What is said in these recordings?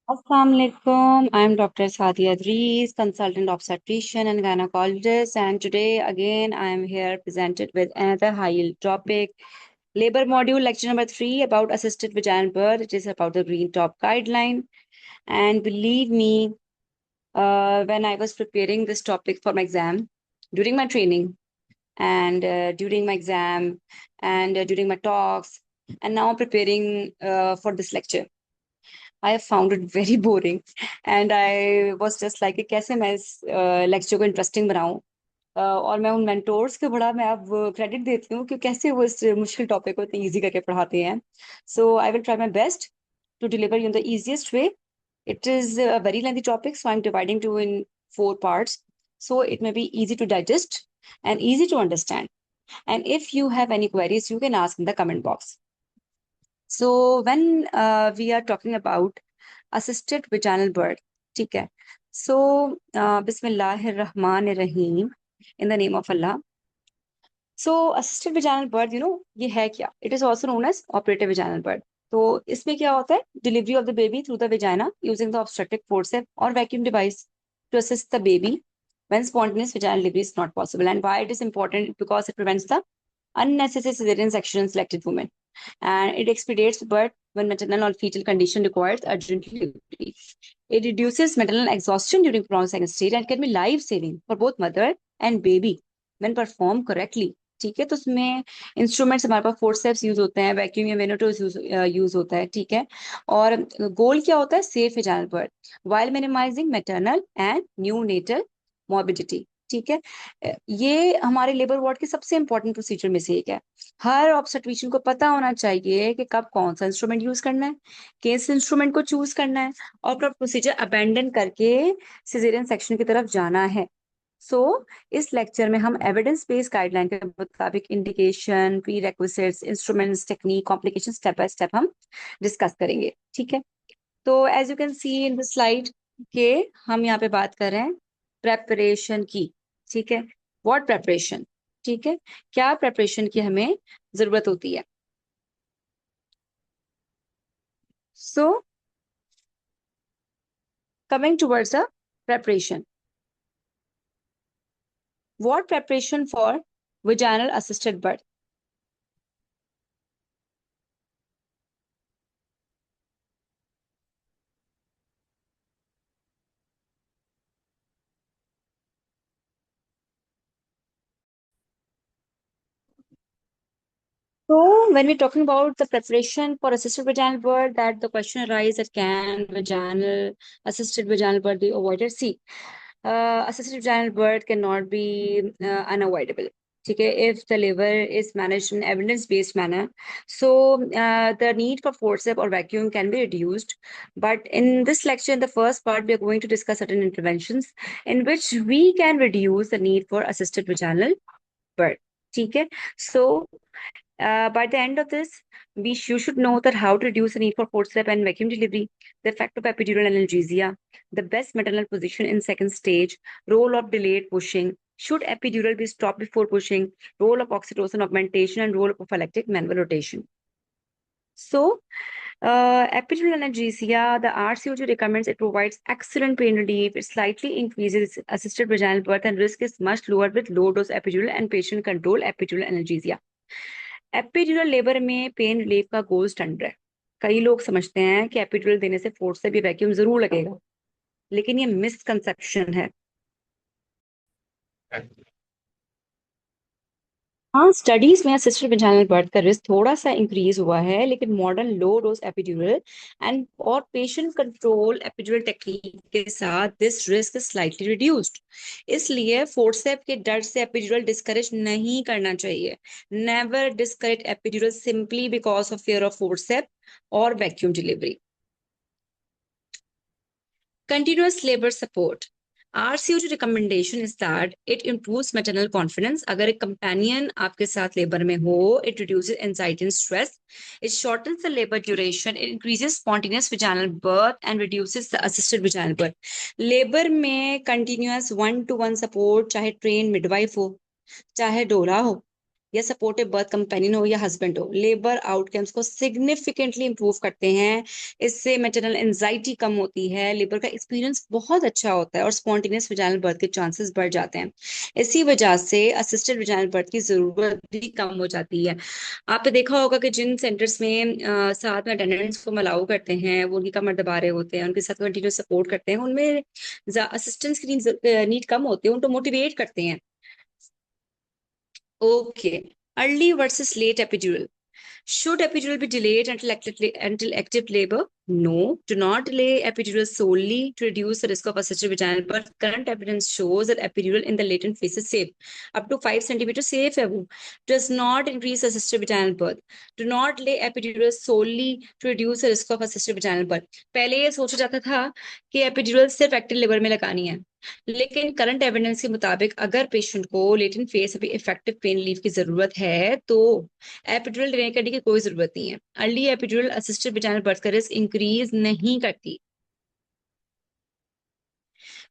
Assalamualaikum. I'm Dr. Sadia Adrees, consultant obstetrician and gynecologist, and today again I'm here presented with another high-yield topic, labor module lecture number 3 about assisted vaginal birth. It is about the Green Top guideline, and believe me, when I was preparing this topic for my exam during my training and during my exam and during my talks, and now preparing for this lecture. I have found it very boring and I was just like कि कैसे मैं इस lecture को interesting बनाऊं और मैं उन mentors के बड़ा मैं अब क्रेडिट देती हूँ कि कैसे वो इस मुश्किल टॉपिक को इतनी इजी करके पढ़ाते हैं so I will try my best to deliver you in the easiest way. It is a very lengthy topic, so I'm dividing to in 4 parts. So it may be easy to digest and easy to understand. And if you have any queries, you can ask in the comment box. So when we are talking about assisted vaginal birth, ठीक है? So Bismillahir Rahim, in the name of Allah. So assisted vaginal birth, ये है क्या? It is also known as operative vaginal birth. तो इसमें क्या होता है? Delivery of the baby through the vagina using the obstetric forceps or vacuum device to assist the baby when spontaneous vaginal delivery is not possible. And why it is important? Because it prevents the unnecessary cesarean section in selected women. And it expedites birth when maternal or fetal condition requires urgent delivery. It reduces maternal exhaustion during prolonged second stage and can be life-saving for both mother and baby when performed correctly. ठीक है तो उसमें instruments हमारे पास forceps use होते हैं vacuum या वेनोटोस use होता है ठीक है और गोल क्या होता है safe vaginal birth while minimising maternal and neonatal morbidity ठीक है ये हमारे लेबर वार्ड के सबसे इंपॉर्टेंट प्रोसीजर में से एक है हर ऑब्स्टेट्रिशियन को पता होना चाहिए कि कब कौन सा इंस्ट्रूमेंट यूज करना है किस इंस्ट्रूमेंट को चूज करना है और प्रोसीजर अबेंडन करके सिजेरियन सेक्शन की तरफ जाना है सो इस लेक्चर में हम एविडेंस बेस्ड गाइडलाइन के मुताबिक indication prerequisites instruments technique complication step by step हम डिस्कस करेंगे ठीक है तो as you can see in the slide के हम यहाँ पे बात कर रहे हैं प्रेपरेशन की ठीक है व्हाट प्रेपरेशन ठीक है क्या प्रेपरेशन की हमें जरूरत होती है so coming towards the preparation what preparation for vaginal assisted birth So, when we're talking about the preparation for assisted vaginal birth, that the question arises that can assisted vaginal birth be avoided? See, assisted vaginal birth cannot be unavoidable. Okay, if the liver is managed in evidence-based manner, so the need for forceps or vacuum can be reduced. But in this lecture, in the first part, we are going to discuss certain interventions in which we can reduce the need for assisted vaginal birth. Okay, so by the end of this, you should know that how to reduce the need for forceps and vacuum delivery, the effect of epidural analgesia, the best maternal position in second stage, role of delayed pushing, should epidural be stopped before pushing, role of oxytocin augmentation, and role of prophylactic manual rotation. So, epidural analgesia, the RCOG recommends it provides excellent pain relief. It slightly increases assisted vaginal birth and risk is much lower with low dose epidural and patient control epidural analgesia. Epidural labour में pain relief का gold standard है कई लोग समझते हैं कि epidural देने से फोर्स से भी वैक्यूम जरूर लगेगा लेकिन ये मिसकंसेप्शन है हाँ स्टडीज में असिस्टेड वेजाइनल बर्थ का रिस्क थोड़ा सा इंक्रीज हुआ है लेकिन modern low dose epidural and और पेशेंट कंट्रोल एपिड्यूरल टेक्निक के साथ दिस रिस्क स्लाइटली रिड्यूस्ड इसलिए फोर्सेप के डर से एपिड्यूरल डिस्करेज नहीं करना चाहिए never discourage epidural simply because of fear of forceps और vacuum delivery continuous labour support RCOG recommendation is that it improves maternal confidence. अगर एक companion आपके साथ labor में हो, it reduces anxiety and stress. It shortens the labor duration. It increases spontaneous vaginal birth and reduces the assisted vaginal birth. Labor में continuous one-to-one support, चाहे trained midwife हो, चाहे डोला हो, या सपोर्टिव बर्थ कंपेनियन हो या हस्बैंड हो, लेबर आउटकम्स को सिग्निफिकेंटली इंप्रूव करते हैं। इससे मैटरनल एंजाइटी कम होती है, लेबर का एक्सपीरियंस बहुत अच्छा होता है और स्पॉन्टेनियस वेजाइनल बर्थ के चांसेस बढ़ जाते हैं। इसी वजह से असिस्टेड वेजाइनल बर्थ की जरूरत भी कम हो जाती है। आपने देखा होगा कि जिन सेंटर्स में साथ में अटेंडेंट्स को अलाउ करते हैं, वो उनकी कमर दबा रहे होते हैं, उनके साथ कंटिन्यूस सपोर्ट करते हैं, उनमें असिस्टेंस की नीड कम होती है, उनको मोटिवेट करते हैं। Okay, early versus late epidural. Should epidural be delayed until active labor? No, do not delay epidural solely to reduce the risk of assisted vaginal birth. Current evidence shows that epidural in the latent phase is safe. Up to 5 centimeters safe है वो. Does not increase assisted vaginal birth. Do not delay epidural solely to reduce the risk of assisted vaginal birth. पहले ये सोचा जाता था कि epidural सिर्फ active labour में लगानी है, लेकिन करंट एविडेंस के मुताबिक अगर पेशेंट को लेटेंट फेज अभी इफेक्टिव पेन रिलीफ की जरूरत है तो एपिड्यूरल डिले करने की कोई जरूरत नहीं है। Early epidural assisted vaginal birth का रिस्क इंक्रीज नहीं करती।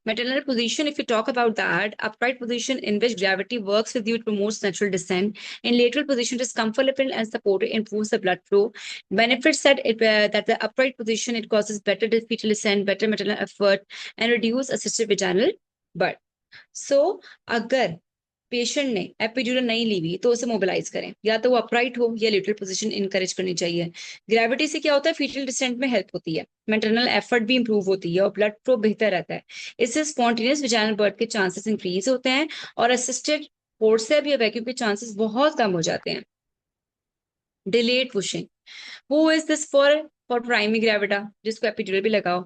Maternal position, if you talk about that, upright position in which gravity works with you, it promotes natural descent. In lateral position, it is comfortable and supportive, improves the blood flow. Benefits that the upright position, it causes better fetal descent, better maternal effort, and reduce assisted vaginal birth. So, अगर patient ने epidural नहीं ली हुई तो उसे mobilise करें, या तो वो अपराइट हो या लेटरल पोजीशन इनकरेज करनी चाहिए। ग्रेविटी से क्या होता है, फीटल डिसेंट में हेल्प होती है, मेटरनल एफर्ट भी इंप्रूव होती है और ब्लड फ्लो बेहतर रहता है। इससे स्पॉन्टेनियस वेजाइनल बर्थ के चांसेस इंक्रीज होते हैं और असिस्टेड फोर्सेप्स या वैक्यूम के चांसेस बहुत कम हो जाते हैं। Delayed pushing, who is this for primary gravida, जिसको एपिड्यूरल भी लगाओ।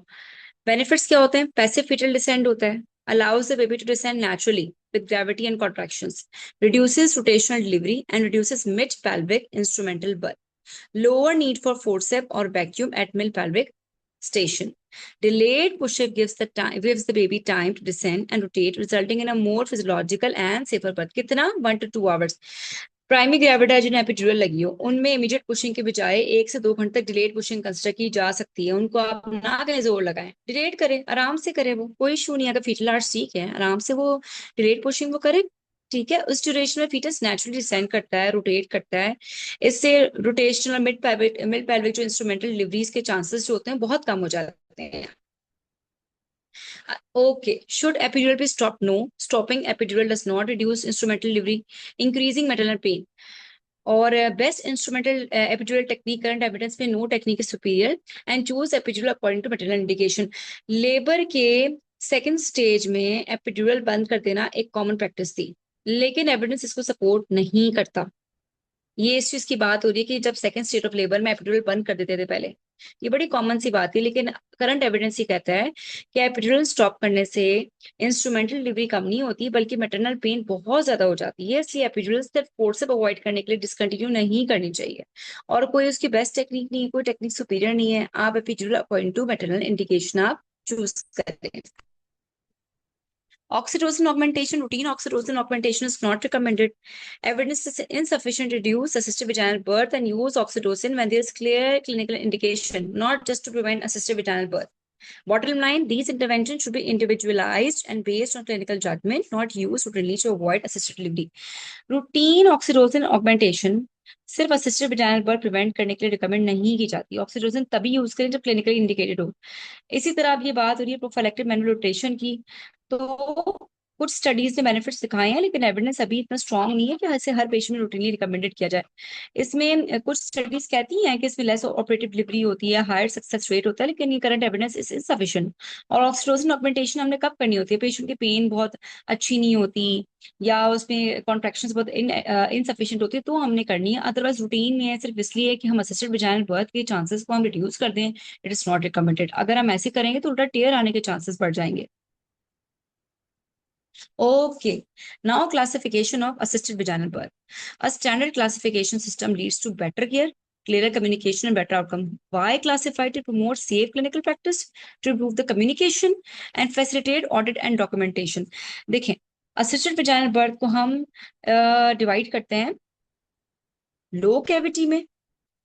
बेनिफिट्स क्या होते हैं, पैसिव फीटल डिसेंट होता है, allows the baby to descend naturally with gravity and contractions, reduces rotational delivery and reduces mid-pelvic instrumental birth, lower need for forceps or vacuum at mid-pelvic station. Delayed push-up gives the baby time to descend and rotate, resulting in a more physiological and safer birth. कितना 1 to 2 hours. Primary ग्रेविटा जिन्हें epidural लगी हो, उनमें immediate pushing के बजाय 1 से 2 घंटे तक डिलेड पुशिंग कंसिडर की जा सकती है। उनको आप ना कहीं जोर लगाएं, डिलेड करें, आराम से करें, वो कोई इशू नहीं है। अगर फीटल आर्च ठीक है, आराम से वो डिलेड पुशिंग वो करें, ठीक है। उस ड्यूरेशन में फीटस नेचुरली डिसेंड करता है, रोटेट करता है। इससे रोटेशन और मिड पैल्विक जो इंस्ट्रूमेंटल डिलीवरीज के चांसेस जो होते हैं बहुत कम हो जाते हैं। Okay. Should epidural be stopped? No. Stopping epidural does not reduce instrumental delivery, increasing maternal pain. और best instrumental epidural technique, current evidence में no technique is superior and choose epidural according to maternal indication. Labour के second stage में epidural बंद कर देना एक common practice थी, लेकिन एविडेंस इसको सपोर्ट नहीं करता। ये इस चीज की बात हो रही है कि जब सेकंड स्टेट ऑफ लेबर में एपिड्यूरल बंद कर देते थे पहले, ये बड़ी कॉमन सी बात थी, लेकिन करंट एविडेंस ये कहता है कि एपिड्यूरल स्टॉप करने से इंस्ट्रूमेंटल डिलीवरी कम नहीं होती बल्कि मैटरनल पेन बहुत ज्यादा हो जाती है। इसलिए एपिड्यूरल सिर्फ फोर्सेप अवॉइड करने के लिए डिसकंटिन्यू नहीं करनी चाहिए, और कोई उसकी बेस्ट टेक्निक नहीं है, कोई टेक्निक सुपीरियर नहीं है। आप epidural according to maternal indication आप चूज करें। Oxytocin augmentation, routine oxytocin augmentation is not recommended. Evidence is insufficient to reduce assisted vaginal birth, and use oxytocin when there is clear clinical indication, not just to prevent assisted vaginal birth. Bottom line, these interventions should be individualized and based on clinical judgment, not used routinely to avoid assisted delivery. Routine oxytocin augmentation सिर्फ assisted vaginal birth prevent करने के लिए recommend नहीं की जाती। Oxytocin तभी use करें जब क्लिनिकली इंडिकेटेड हो। इसी तरह अब ये बात हो रही है प्रोफाइलेक्टिव मैनुअल रोटेशन की, तो कुछ स्टडीज ने बेनिफिट्स दिखाए हैं, लेकिन एविडेंस अभी इतना स्ट्रांग नहीं है कि ऐसे हर पेशेंट में रूटीनली रिकमेंडेड किया जाए। इसमें कुछ स्टडीज कहती हैं कि इसमें लेस ऑपरेटिव डिलीवरी होती है, हायर सक्सेस रेट होता है, लेकिन ये करंट एविडेंस इज इनसफिशिएंट। और ऑक्सीटोसिन ऑगमेंटेशन हमने कब करनी होती है, पेशेंट की पेन बहुत अच्छी नहीं होती या उसमें कॉन्ट्रैक्शंस बहुत इनसफिशिएंट होती है तो हमने करनी है। अदरवाइज रूटीन में सिर्फ इसलिए कि हम असिस्टेड वेजाइनल बर्थ के चांसेस को हम रिड्यूस कर दें, इट इज नॉट रिकमेंडेड। अगर हम ऐसे करेंगे तो उल्टा टेयर आने के चांसेस बढ़ जाएंगे। Okay, now classification of assisted vaginal birth. A standard classification system leads to better care, clearer communication, and better outcome. Why classified? To promote safe clinical practice, to improve the communication, and facilitate audit and documentation. देखें, assisted vaginal birth को हम divide करते हैं लो cavity में,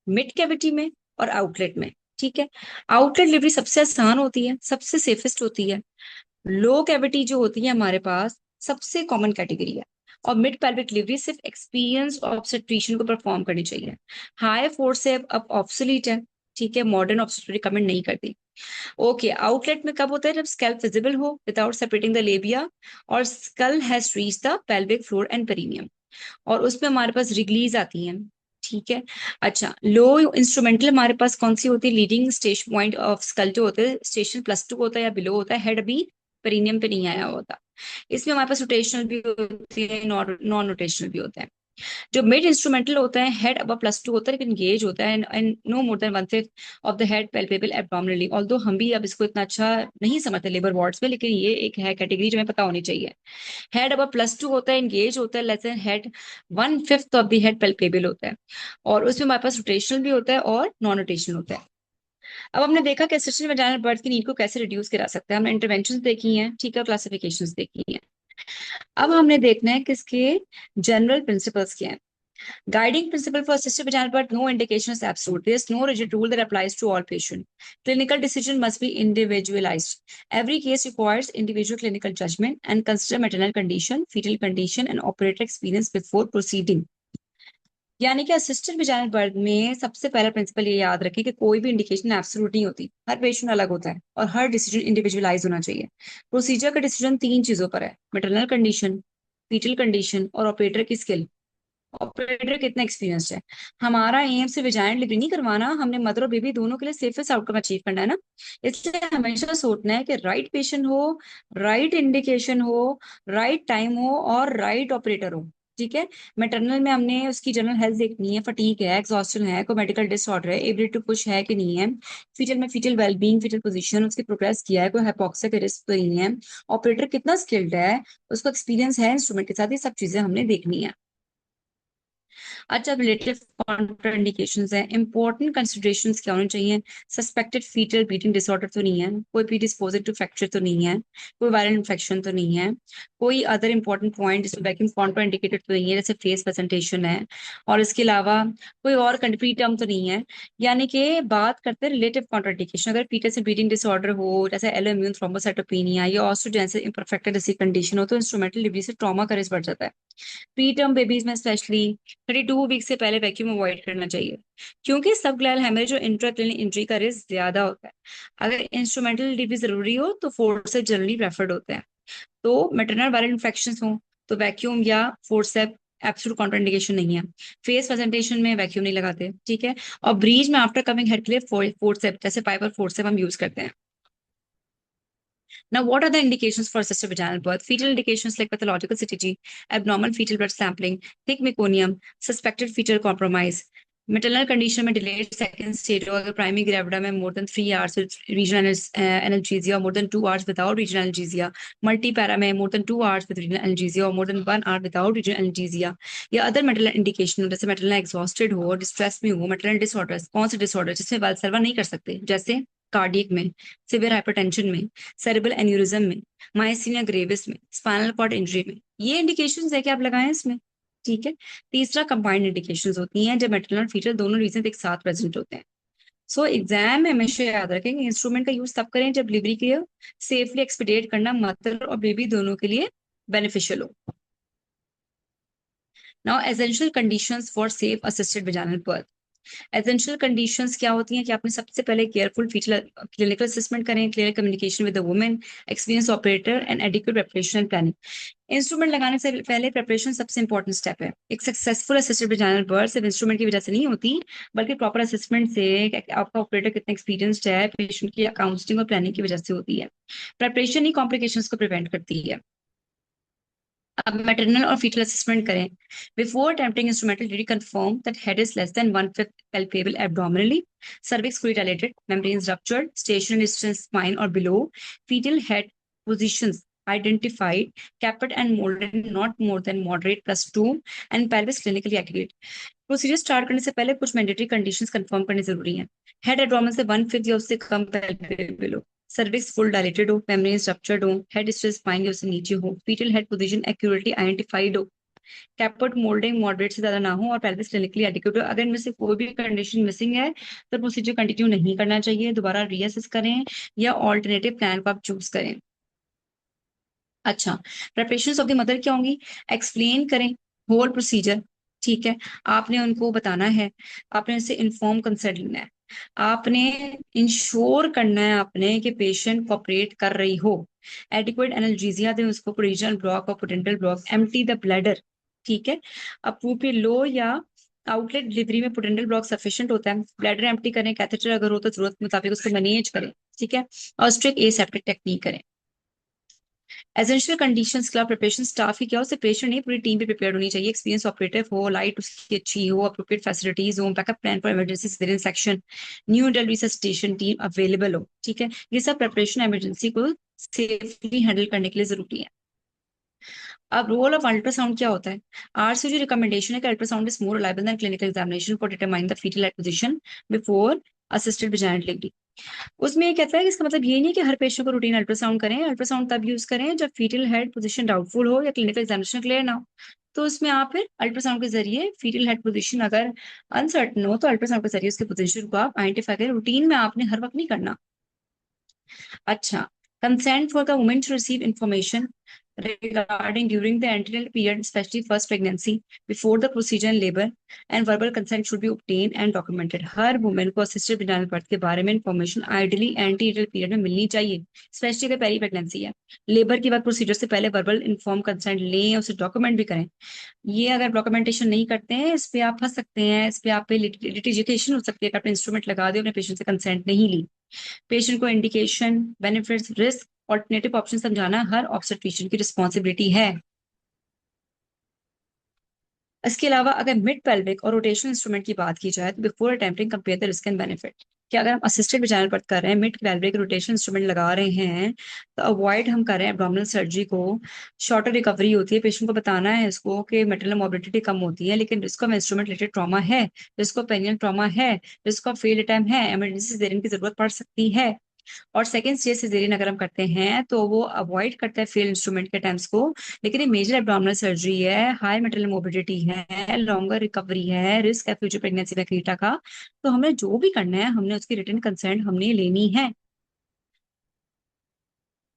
mid cavity में और outlet में। ठीक है, आउटलेट डिलीवरी सबसे आसान होती है, सबसे सेफेस्ट होती है। लो कैविटी जो होती है हमारे पास सबसे कॉमन कैटेगरी है, और मिड पेल्विक डिलीवरी सिर्फ एक्सपीरियंस्ड ऑब्स्टेट्रिशियन को परफॉर्म करनी चाहिए। हाई फोर्सेप अब ऑब्सोलीट है, ठीक है, मॉडर्न ऑब्स्टेट्री रिकमेंड नहीं करती। ओके, आउटलेट में कब होता है? जब स्कैल्प विजिबल हो विदाउट सेपरेटिंग द लेबिया और skull has reach the pelvic floor and perineum, और उसमें हमारे पास रिगलीज आती हैं, ठीक है। अच्छा, लो इंस्ट्रूमेंटल हमारे पास कौन सी होती है? Leading station point of skull जो होते हैं स्टेशन +2 होता है या बिलो होता है, हेड अभी पेरिनियम पे नहीं आया होता। इसमें हमारे पास रोटेशनल भी होती है, नॉन रोटेशनल भी होता है। जो मिड इंस्ट्रूमेंटल होता है हेड अब +2 होता है लेकिन गेज होता है and no more than 1/5 of the head palpable abdominally. Although हम भी अब इसको इतना अच्छा नहीं समझते लेबर वार्ड्स में, लेकिन ये एक है कैटेगरी जो हमें पता होनी चाहिए। हेड अब +2 होता है, एंगेज होता है, less than head 1/5 of the head palpable होता है, और उसमें हमारे पास रोटेशनल भी होता है और नॉन रोटेशनल होता है। अब हमने देखा कि असिस्टेड वेजाइनल बर्थ की नीड को कैसे रिड्यूस करा सकते हैं, हमने इंटरवेंशन देखी हैं, ठीक है, क्लासिफिकेशंस देखी हैं। अब हमने देखना है कि इसके जनरल प्रिंसिपल्स क्या हैं। Guiding principle for assisted vaginal birth, no indication is absolute. There is no rigid rule that applies to all patients. Clinical decision must be individualized. Every case requires individual clinical judgment and consider maternal condition, fetal condition, and operator experience before proceeding. यानी कि assisted vaginal birth में सबसे पहला principal ये याद रखें कि कोई भी इंडिकेशन एब्सोल्यूट नहीं होती, हर पेशेंट अलग होता है और हर डिसीजन इंडिविजुअलाइज होना चाहिए। प्रोसीजर का डिसीजन 3 चीजों पर है: मेटरनल कंडीशन, फीटल कंडीशन और ऑपरेटर की स्किल। ऑपरेटर कितना एक्सपीरियंस है। हमारा एम से वेजाइनल डिलीवरी नहीं करवाना, हमने मदर और बेबी दोनों के लिए सेफेस्ट आउटकम अचीव करना है ना। इसलिए हमेशा सोचना है कि राइट पेशेंट हो, राइट इंडिकेशन हो, राइट टाइम हो और राइट ऑपरेटर हो, ठीक है। मैटरनल में हमने उसकी जनरल हेल्थ देखनी है, फटीग है, एग्जॉस्शन है, कोई मेडिकल डिसऑर्डर है, एबिलिटी टू पुश है कि नहीं है। फीटल में फीटल वेलबींग, फीटल पोजीशन, उसकी प्रोग्रेस किया है, कोई हाइपोक्सिया का रिस्क तो नहीं है, ऑपरेटर कितना स्किल्ड है, उसको एक्सपीरियंस है इंस्ट्रूमेंट के साथ, ये सब चीजें हमने देखनी है। अच्छा, रिलेटिव कॉन्ट्राइंडिकेशंस हैं, इंपॉर्टेंट कंसिडरेशंस क्या होने चाहिए? सस्पेक्टेड फीटल बीटिंग डिसऑर्डर तो नहीं है, कोई प्रीडिस्पोजिंग टू फ्रैक्चर तो नहीं है, कोई वायरल इन्फेक्शन तो नहीं है, कोई अदर इंपॉर्टेंट पॉइंट जिसमें वैक्यूम कॉन्ट्राइंडिकेटेड तो नहीं है जैसे फेस प्रेजेंटेशन है, और इसके अलावा कोई और प्री टर्म तो नहीं है। यानी कि बात करते हैं रिलेटिव कॉन्ट्राइंडिकेशन, अगर फीटल से बीटिंग डिसऑर्डर हो जैसे एलोइम्यून थ्रोम्बोसाइटोपेनिया या ऑस्ट्रोजेनेसिस इम्परफेक्ट जैसी कंडीशन हो तो इंस्ट्रूमेंटल डिलीवरी से ट्रॉमा का रिस्क बढ़ जाता है। प्री टर्म बेबीज में स्पेशली 32 वीक से पहले वैक्यूम अवॉइड करना चाहिए, क्योंकि सबग्लैल हेमरेज और इंट्राक्लिनिक इंजरी का रिस्क ज्यादा होता है। अगर इंस्ट्रूमेंटल डिलीवरी जरूरी हो तो फोर्सेप जनरली प्रेफर्ड होते हैं। तो मैटरनल वायरल इन्फेक्शन हो तो वैक्यूम या फोर्सेप एब्सोल्यूट कॉन्ट्राइंडिकेशन नहीं है। फेस प्रेजेंटेशन में वैक्यूम नहीं लगाते, ठीक है। और ब्रीज में आफ्टर कमिंग हेड के लिए फोर्सेप जैसे पाइपर फोर्सेप हम यूज करते हैं। Now, what are the indications for assisted vaginal birth? Fetal indications like pathological CTG, abnormal fetal blood sampling, thick meconium, suspected fetal compromise. Maternal condition में delayed second stage और अगर primary gravida में more than 3 hours with regional analgesia or more than 2 hours without regional analgesia, multipara में more than 2 hours with regional analgesia or more than 1 hour without regional analgesia, या other maternal indication जैसे maternal exhausted हो, distress में हो, maternal disorders, कौन से disorder जिसमें वालसर्वा नहीं कर सकते, जैसे कार्डियक में, सिवियर हाइपरटेंशन में, सेरेब्रल एन्यूरिज्म में, माइस्थीनिया ग्रेविस में, स्पाइनल कॉर्ड इंजरी में, ये इंडिकेशंस है कि आप लगाएं इसमें, ठीक है। तीसरा कंबाइंड इंडिकेशंस होती हैं जब मैटरनल और फीटल दोनों रीजन एक साथ प्रेजेंट होते हैं। सो एग्जाम में हमेशा याद रखें कि इंस्ट्रूमेंट का यूज तब करें जब डिलीवरी के लिए सेफली एक्सपीडिएट करना मदर और बेबी दोनों के लिए बेनिफिशियल हो। Now essential conditions for safe assisted vaginal birth. Essential conditions क्या होती हैं कि आपने सबसे पहले केयरफुल फीचर क्लिनिकल असेसमेंट करें, clear communication with the women, experience operator and adequate preparation and planning. Instrument लगाने से पहले प्रिपरेशन सबसे इंपॉर्टेंट स्टेप है। एक सक्सेसफुल असिस्टेड वेजाइनल बर्थ सिर्फ इंस्ट्रूमेंट की वजह से नहीं होती, बल्कि प्रॉपर असेसमेंट से आपका ऑपरेटर कितना एक्सपीरियंस्ड है, पेशेंट की काउंसलिंग और प्लानिंग की वजह से होती है। प्रिपरेशन ही कॉम्प्लिकेशंस को प्रिवेंट करती है। अब मैटरनल और फीटल असेसमेंट करें। Before attempting instrumental did confirm that head is less than 1/5 palpable abdominally, cervix fully dilated, membranes ruptured, stationary distance spine or below, fetal head positions identified, caput and molded not more than moderate +2, and pelvis clinically accurate। Procedure start करने से पहले कुछ mandatory conditions confirm करनी जरूरी है। Head abdomen से 1/5 या उससे कम palpable हो, सर्विक्स फुल डायलेटेड हो, मेम्ब्रेन स्ट्रक्चर्ड हो, हेड स्ट्रेस स्पाइन या उससे नीचे हो, fetal head position accurately identified हो, कैपट मोल्डिंग मॉडरेट से ज्यादा ना हो और पेल्विस क्लिनिकली एडिक्वेट हो। अगर इनमें से कोई भी कंडीशन मिसिंग है तो प्रोसीजर कंटिन्यू नहीं करना चाहिए, दोबारा रीअसेस करें या ऑल्टरनेटिव प्लान को आप चूज करें। अच्छा, प्रेपरेशंस ऑफ द मदर क्या होंगी? एक्सप्लेन करें होल प्रोसीजर, ठीक है। आपने उनको बताना है, आपने उनसे इन्फॉर्म कंसेंट लेना है, आपने इंश्योर करना है आपने कि पेशेंट कोऑपरेट कर रही हो। एडिक्वेट एनाल्जेसिया दें उसको, प्रोविजनल ब्लॉक और potential block, empty the bladder, ठीक है। अप्रोप्रिएट लो या आउटलेट डिलीवरी में पोटेंशियल ब्लॉक सफिशिएंट होता है, ब्लैडर एम्प्टी करें, कैथेटर अगर हो तो जरूरत के मुताबिक उसको मैनेज करें, ठीक है। और स्ट्रिक्ट एसेप्टिक टेक्निक करें। एसेंशियल कंडीशंस के प्रिपरेशन स्टाफ की क्या हो, सिर्फ पेशेंट नहीं पूरी टीम भी प्रिपेयर होनी चाहिए। एक्सपीरियंस ऑपरेटिव हो, लाइट उसकी अच्छी हो, अप्रोप्रिएट फैसिलिटीज हो, backup plan for emergency caesarean section, new adult resuscitation team available हो, ठीक है। ये सब प्रिपरेशन इमरजेंसी को सेफली हैंडल करने के लिए जरूरी है। अब रोल ऑफ अल्ट्रासाउंड क्या होता है? आरसी जो रिकमेंडेशन है कि ultrasound is more reliable than clinical examination for determine the fetal head position before assisted vaginal delivery. उसमें ये कहता है कि इसका मतलब ये नहीं कि हर पेशेंट को रूटीन अल्ट्रासाउंड करें, अल्ट्रासाउंड तब यूज करें जब फीटल हेड पोजीशन डाउटफुल हो या क्लिनिकल एग्जामिनेशन क्लियर ना हो। तो उसमें आप फिर अल्ट्रासाउंड के जरिए फीटल हेड पोजीशन अगर अनसर्टन हो तो अल्ट्रासाउंड के जरिए उसके पोजीशन को आप आइडेंटिफाई करें। रूटीन में आपने हर वक्त नहीं करना। अच्छा, consent for the woman to receive information regarding during the antenatal period, especially first pregnancy, before the procedure and labor, and verbal consent should be obtained and documented. Her women को assisted vaginal birth के बारे में information ideally antenatal period में मिलनी चाहिए, specially अगर peri pregnancy है। Labour के बाद प्रोसीजर से पहले वर्बल इन्फॉर्म कंसेंट लें, उसे डॉक्यूमेंट भी करें। ये अगर डॉक्यूमेंटेशन नहीं करते हैं, इस पे आप फंस सकते हैं, इस पे आप पे लिटिगेशन हो सकती है कि आपने इंस्ट्रूमेंट लगा दिया, अपने पेशेंट से कंसेंट नहीं ली। पेशेंट को indication, benefits, risk, alternative option समझाना हर ऑब्स्टेट्रिशियन की रिस्पॉन्सिबिलिटी है। इसके अलावा अगर मिड पेल्विक और रोटेशनल इंस्ट्रूमेंट की बात की जाए तो before attempting compare the risk and benefit, कि अगर हम असिस्टेड वजाइनल बर्थ कर रहे हैं, मिड पेल्विक रोटेशनल इंस्ट्रूमेंट लगा रहे हैं, तो अवॉइड हम कर रहे हैं एब्डोमिनल सर्जरी को। शॉर्टर रिकवरी होती है, पेशेंट को बताना है इसको कि मेटरनल मोबिलिटी कम होती है, लेकिन risk of instrument related trauma है, रिस्क ऑफ पेरिनियल ट्रॉमा है, रिस्क ऑफ फेल टाइम है, इमरजेंसी सिजेरियन की जरूरत पड़ सकती है। और सेकेंड स्टेज सिजेरियन अगर हम करते हैं तो वो अवॉइड करता है फेल इंस्ट्रूमेंट के टाइम्स को। लेकिन ये मेजर एब्डोमिनल सर्जरी है, हाई मेटरनल मोबिलिटी है, लॉन्गर रिकवरी है, रिस्क है फ्यूचर प्रेगनेंसी में क्रीटा का, तो हमें जो भी करना है हमने उसकी रिटर्न कंसेंट हमने लेनी है।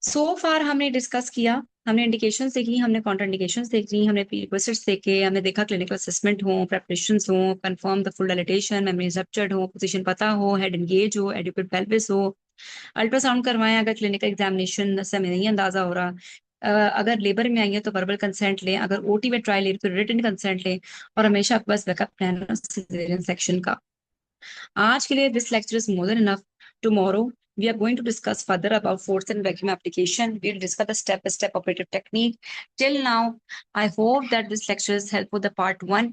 सो फार हमने डिस्कस किया, हमने इंडिकेशंस देखी, हमने कॉन्ट्रा इंडिकेशंस देखी, हमने प्री रिक्वेस्ट्स देखे, हमने देखा क्लिनिकल असेसमेंट हो, प्रेपरेशंस हो, confirm the full dilatation, memory ruptured हो, पोजीशन पता हो, हेड एंगेज हो, एडिक्वेट पेल्विस हो, अल्ट्रासाउंड करवाएं अगर क्लिनिकल एग्जामिनेशन से हमें नहीं अंदाजा हो रहा, अगर लेबर में आई है तो वर्बल कंसेंट लें, अगर ओटी में ट्रायल ले तो रिटन कंसेंट लें, और हमेशा आपके पास बैकअप प्लान सिजेरियन सेक्शन का। आज के लिए this lecture is more than enough. Tomorrow we are going to discuss further about force and vacuum application. We'll discuss the step-by-step operative technique. Till now, I hope that this lecture is helpful. The part one.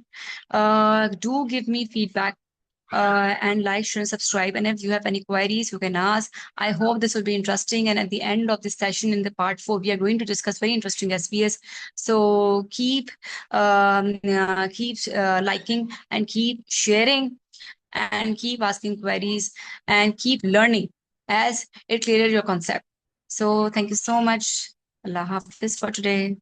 Do give me feedback and like, share, and subscribe. And if you have any queries, you can ask. I hope this will be interesting. And at the end of this session, in the part four, we are going to discuss very interesting SPS. So keep liking and keep sharing and keep asking queries and keep learning as it clears your concept. So thank you so much. Allah Hafiz for today.